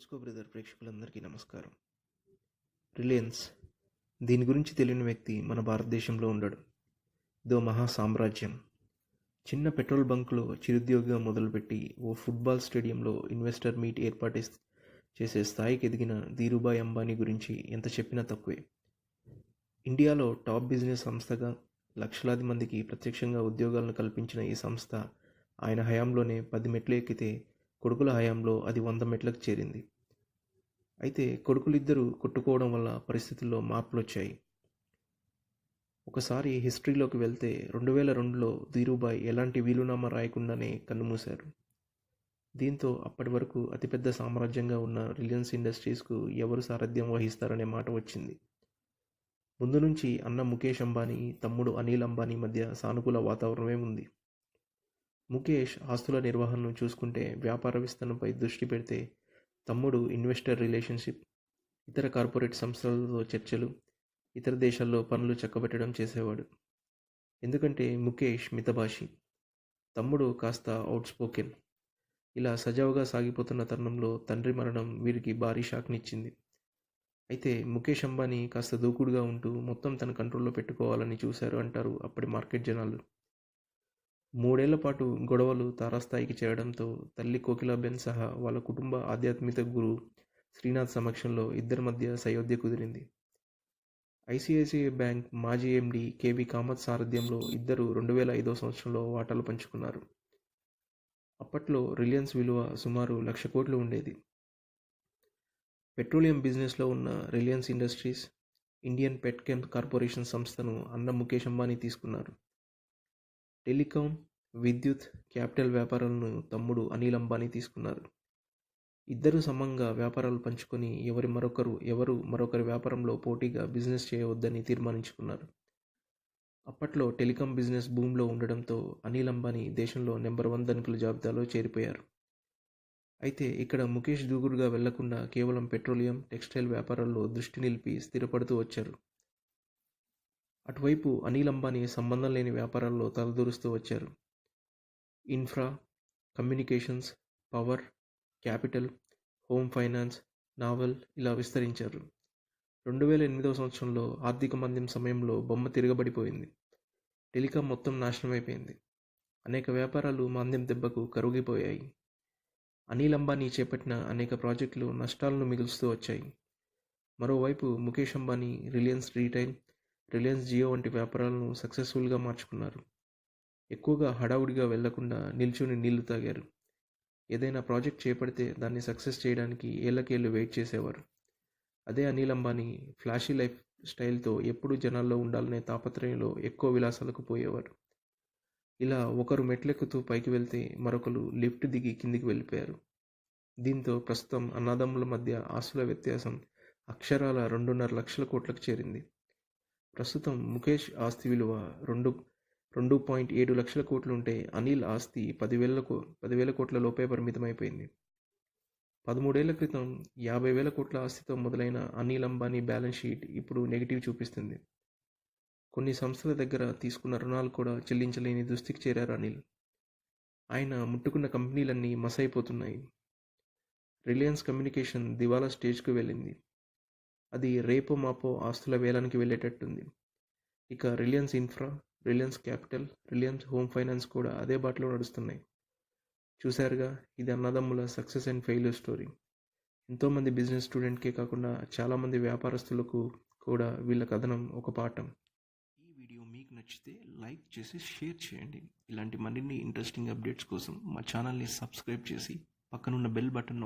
తెలుసుకో బ్రదర్ ప్రేక్షకులందరికీ నమస్కారం. రిలయన్స్ దీని గురించి తెలియని వ్యక్తి మన భారతదేశంలో ఉండడు. ఇదో మహా సామ్రాజ్యం. చిన్న పెట్రోల్ బంక్లో చిరుద్యోగిగా మొదలుపెట్టి ఓ ఫుట్బాల్ స్టేడియంలో ఇన్వెస్టర్ మీట్ ఏర్పాటు చేసే స్థాయికి ఎదిగిన ధీరుభాయ్ అంబానీ గురించి ఎంత చెప్పినా తక్కువే. ఇండియాలో టాప్ బిజినెస్ సంస్థగా లక్షలాది మందికి ప్రత్యక్షంగా ఉద్యోగాలను కల్పించిన ఈ సంస్థ ఆయన హయాంలోనే 10 మెట్లు ఎక్కితే కొడుకుల హయాంలో అది 100 మెట్లకు చేరింది. అయితే కొడుకులిద్దరూ కొట్టుకోవడం వల్ల పరిస్థితుల్లో మార్పులు వచ్చాయి. ఒకసారి హిస్టరీలోకి వెళ్తే 2002లో ధీరుభాయ్ ఎలాంటి వీలునామా రాయకుండానే కన్నుమూశారు. దీంతో అప్పటి వరకు అతిపెద్ద సామ్రాజ్యంగా ఉన్న రిలయన్స్ ఇండస్ట్రీస్కు ఎవరు సారథ్యం వహిస్తారనే మాట వచ్చింది. ముందు నుంచి అన్న ముఖేష్ అంబానీ, తమ్ముడు అనిల్ అంబానీ మధ్య సానుకూల వాతావరణమే ఉంది. ముకేష్ ఆస్తుల నిర్వహణను చూసుకుంటే, వ్యాపార విస్తరణపై దృష్టి పెడితే తమ్ముడు ఇన్వెస్టర్ రిలేషన్షిప్, ఇతర కార్పొరేట్ సంస్థలతో చర్చలు, ఇతర దేశాల్లో పనులు చక్కబెట్టడం చేసేవాడు. ఎందుకంటే ముకేష్ మితభాషి, తమ్ముడు కాస్త అవుట్స్పోకెన్. ఇలా సజావుగా సాగిపోతున్న తరుణంలో తండ్రి మరణం వీరికి భారీ షాక్నిచ్చింది. అయితే ముకేష్ అంబానీ కాస్త దూకుడుగా ఉంటూ మొత్తం తన కంట్రోల్లో పెట్టుకోవాలని చూశారు అంటారు అప్పటి మార్కెట్ జనాలు. 3 ఏళ్ల పాటు గొడవలు తారాస్థాయికి చేరడంతో తల్లి కోకిలాబెన్ సహా వాళ్ళ కుటుంబ ఆధ్యాత్మిక గురువు శ్రీనాథ్ సమక్షంలో ఇద్దరి మధ్య సయోధ్య కుదిరింది. ఐసిఐసిఐ బ్యాంక్ మాజీ ఎండి కేవి కామత్ సారథ్యంలో ఇద్దరు 2005వ సంవత్సరంలో వాటాలు పంచుకున్నారు. అప్పట్లో రిలయన్స్ విలువ సుమారు 1,00,000 కోట్లు ఉండేది. పెట్రోలియం బిజినెస్లో ఉన్న రిలయన్స్ ఇండస్ట్రీస్, ఇండియన్ పెట్కెమ్ కార్పొరేషన్ సంస్థను అన్న ముకేష్ అంబానీ తీసుకున్నారు. టెలికాం, విద్యుత్, క్యాపిటల్ వ్యాపారాలను తమ్ముడు అనిల్ అంబానీ తీసుకున్నారు. ఇద్దరు సమంగా వ్యాపారాలు పంచుకొని ఎవరు మరొకరి వ్యాపారంలో పోటీగా బిజినెస్ చేయవద్దని తీర్మానించుకున్నారు. అప్పట్లో టెలికాం బిజినెస్ భూమిలో ఉండడంతో అనిల్ అంబానీ దేశంలో నెంబర్ 1 ధనికుల జాబితాలో చేరిపోయారు. అయితే ఇక్కడ ముకేష్ దూకుడుగా వెళ్లకుండా కేవలం పెట్రోలియం, టెక్స్టైల్ వ్యాపారాల్లో దృష్టి నిలిపి స్థిరపడుతూ వచ్చారు. అటువైపు అనిల్ అంబానీ సంబంధం లేని వ్యాపారాల్లో తలదూరుస్తూ వచ్చారు. Infra, communications, power, capital, home finance, naval ఇలా విస్తరించారు. 2008వ సంవత్సరంలో ఆర్థిక మాంద్యం సమయంలో బొమ్మ తిరగబడిపోయింది. టెలికాం మొత్తం నాశనమైపోయింది. అనేక వ్యాపారాలు మాంద్యం దెబ్బకు కరుగిపోయాయి. అనిల్ అంబానీ చేపట్టిన అనేక ప్రాజెక్టులు నష్టాలను మిగులుస్తూ వచ్చాయి. మరోవైపు ముకేష్ అంబానీ రిలయన్స్ రీటైల్, రిలయన్స్ జియో వంటి వ్యాపారాలను సక్సెస్ఫుల్గా మార్చుకున్నారు. ఎక్కువగా హడావుడిగా వెళ్లకుండా నిల్చుని నీళ్లు తాగారు. ఏదైనా ప్రాజెక్ట్ చేపడితే దాన్ని సక్సెస్ చేయడానికి ఏళ్లకేళ్లు వెయిట్ చేసేవారు. అదే అనిల్ అంబానీ ఫ్లాషీ లైఫ్ స్టైల్తో ఎప్పుడూ జనాల్లో ఉండాలనే తాపత్రయంలో ఎక్కువ విలాసాలకు పోయేవారు. ఇలా ఒకరు మెట్లెక్కుతూ పైకి వెళ్తే మరొకరు లిఫ్ట్ దిగి కిందికి వెళ్ళిపోయారు. దీంతో ప్రస్తుతం అన్నదమ్ముల మధ్య ఆస్తుల వ్యత్యాసం అక్షరాల 2.5 లక్షల కోట్లకు చేరింది. ప్రస్తుతం ముకేష్ ఆస్తి విలువ 2.7 లక్షల కోట్లుంటే అనిల్ ఆస్తి 10,000 కోట్ల లోపే పరిమితమైపోయింది. 13 ఏళ్ల క్రితం 50,000 కోట్ల ఆస్తితో మొదలైన అనిల్ అంబానీ బ్యాలెన్స్ షీట్ ఇప్పుడు నెగిటివ్ చూపిస్తుంది. కొన్ని సంస్థల దగ్గర తీసుకున్న రుణాలు కూడా చెల్లించలేని దుస్థితికి చేరారు అనిల్. ఆయన ముట్టుకున్న కంపెనీలన్నీ మసైపోతున్నాయి. రిలయన్స్ కమ్యూనికేషన్ దివాలా స్టేజ్కు వెళ్ళింది. అది రేపో మాపో ఆస్తుల వేలానికి వెళ్ళేటట్టుంది. ఇక Reliance infra, Reliance capital, Reliance home finance కూడా అదే బాటలో నడుస్తున్నాయి. చూశారుగా, ఇది అన్నదమ్ముల సక్సెస్ అండ్ ఫెయిల్యూర్ స్టోరీ. ఎంతోమంది బిజినెస్ స్టూడెంట్కే కాకుండా చాలామంది వ్యాపారస్తులకు కూడా వీళ్ళ కథనం ఒక పాఠం. ఈ వీడియో మీకు నచ్చితే లైక్ చేసి షేర్ చేయండి. ఇలాంటి మరిన్ని ఇంట్రెస్టింగ్ అప్డేట్స్ కోసం మా ఛానల్ని సబ్స్క్రైబ్ చేసి పక్కనున్న బెల్ బటన్